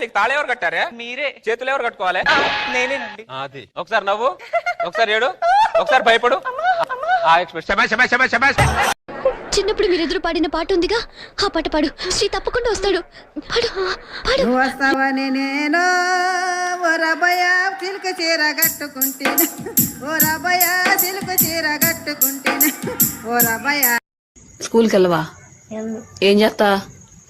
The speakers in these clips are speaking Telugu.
నీకు తాళ ఎవరు కట్టారే? మీరే. చేతులు ఎవరు కట్టుకోవాలి? నేనేనండి. అది ఒకసారి నవ్వు, ఒకసారి ఏడు, ఒకసారి భయపడు. చిన్నప్పుడు మీరెదురు పాడిన పాట ఉందిగా, ఆ పాట పాడు. శ్రీ తప్పకుండా వస్తాడు. పాడు పాడు. వస్తావని నేను ఓ రబయ సిల్క చీర కట్టుకుంటేనే, ఓ రబయ సిల్క చీర కట్టుకుంటేనే, ఓ రబయ. స్కూల్కి వెళ్ళవా? ఏం చేస్తా?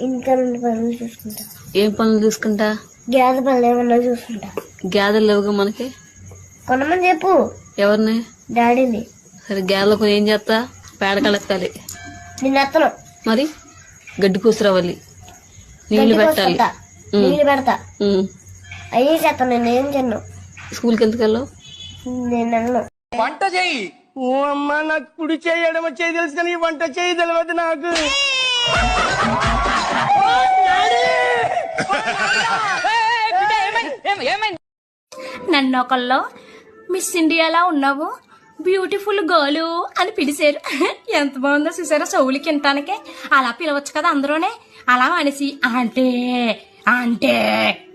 ఇంకా రెండు పనులు చూసుకుంటా. ఏం పనులు చూసుకుంటా? గ్యాదె పనులు ఏమన్నా చూసుకుంటా. గ్యాదెలు లేవుగా మనకి. కొనమని చెప్పు. ఎవరిని? డాడీని. సరే గ్యాదెలు కొని ఏం చేస్తా? పేడ కలెత్తాలి. నిన్న ఎత్తను. మరి గడ్డి కూసురావాలి, నీళ్లు పెట్టాలి. నీళ్ళు పెడతా. అయ్యే చేస్తాను. నేను ఏం చెన్ను. స్కూల్కి ఎందుకు వెళ్ళావు? నేను వెళ్ళను. వంట చెయ్యి. ఓ అమ్మ, నాకు కుడి చేయి ఎడమ చేయి తెలుసు కానీ వంట చేయి తెలియదు నాకు. నన్ను ఒకళ్ళు మిస్ ఇండియాలా ఉన్నావు, బ్యూటిఫుల్ గర్లు అని పిలిచారు. ఎంత బాగుందో చూసారా, చెవులు కింటానికే. అలా పిలవచ్చు కదా అందరూనే. అలా అనేసి అంటే అంటే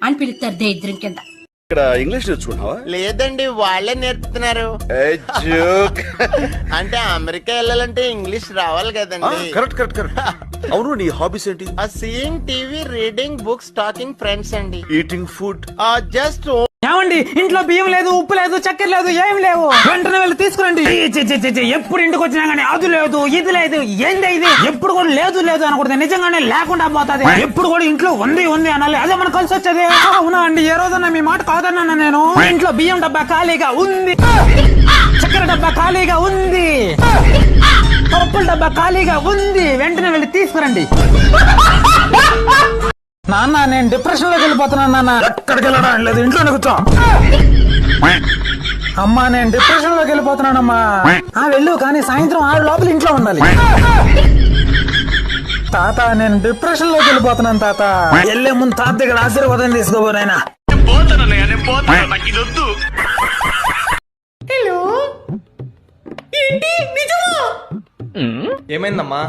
అని పిలుస్తారు దరిద్రం కింద. ఇక్కడ ఇంగ్లీష్ నేర్చుకుంటున్నావా? లేదండి, వాళ్ళే నేర్పుతున్నారు. అంటే అమెరికా వెళ్ళాలంటే ఇంగ్లీష్ రావాలి కదండి. Correct correct correct. అవును, నీ హాబీస్ ఏంటి? Seeing TV, reading books, talking friends అండి. Eating food. జస్ట్ ఏమండి, ఇంట్లో బియ్యం లేదు, ఉప్పు లేదు, చక్కెర లేదు, ఏం లేవు. వెంటనే వెళ్ళి తీసుకురండి. ఎప్పుడు ఇంటికి వచ్చినా గానీ అది లేదు ఇది లేదు, ఏంది ఇది, ఎప్పుడు కూడా లేదు లేదు అనకూడదు. నిజంగానే లేకుండా పోతుంది. ఎప్పుడు కూడా ఇంట్లో ఉంది ఉంది అనాలి. అదే మనకు కలిసి వచ్చేది. అవునా అండి, ఏ రోజన్నా మీ మాట కాదన్నా నేను. ఇంట్లో బియ్యం డబ్బా ఖాళీగా ఉంది, చక్కెర డబ్బా ఖాళీగా ఉంది, పప్పుల డబ్బా ఖాళీగా ఉంది. వెంటనే వెళ్ళి తీసుకురండి. నాన్న, నేను డిప్రెషన్ లోకి వెళ్ళిపోతున్నాను నాన్న. ఎక్కడికి వెళ్ళడం లేదు, ఇంట్లోనే కూర్చో. అమ్మా, నేను డిప్రెషన్ లోకి వెళ్ళిపోతున్నానమ్మా. వెళ్ళు, కానీ సాయంత్రం 6 లోపల ఇంట్లో ఉండాలి. తాత, నేను డిప్రెషన్ లోకి వెళ్ళిపోతున్నాను తాత. వెళ్లే ముందు తాత దగ్గర ఆశీర్వాదం తీసుకోబోనాయన. హలో, ఏంటి నిజమా? ఏమైందమ్మా?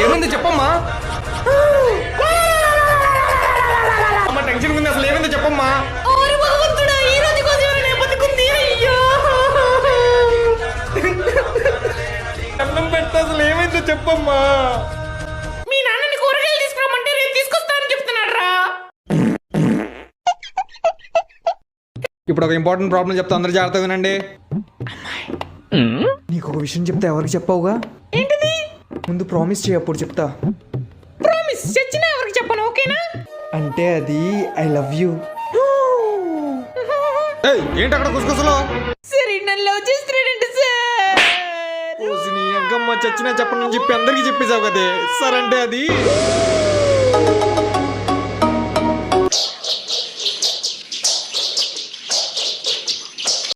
ఏమైంది చెప్పమ్మా. అమ్మ, టెన్షన్ ఉంది. అసలు ఏమైంది చెప్పమ్మా. అన్నం పెడతా, అసలు ఏమైందో చెప్పమ్మా. మీ నాన్నని కూరగాయలు తీసుకురామంటే రేపు తీసుకొస్తానని చెప్తున్నాడు రా. ఇప్పుడు ఒక ఇంపార్టెంట్ ప్రాబ్లం చెప్తా, అందరు జాగ్రత్తగా వినండి. నీకు ఒక విషయం చెప్తా, ఎవరికి చెప్పావుగా? ఏంటిది? ముందు ప్రామిస్ చేయ, అప్పుడు చెప్తా. ప్రామిస్ చచ్చినా ఎవరికి చెప్పను, ఓకేనా? అంటే అది ఐ లవ్ యూ. ఏంటి అక్కడ గుసగుసలో? సరే, నన్ను లవ్ చేస్తున్నాడంటే సార్. నీ అంకమ్మ చచ్చినా చెప్పనని చెప్పి అందరికి చెప్పేశావు కదే. సరే అంటే అది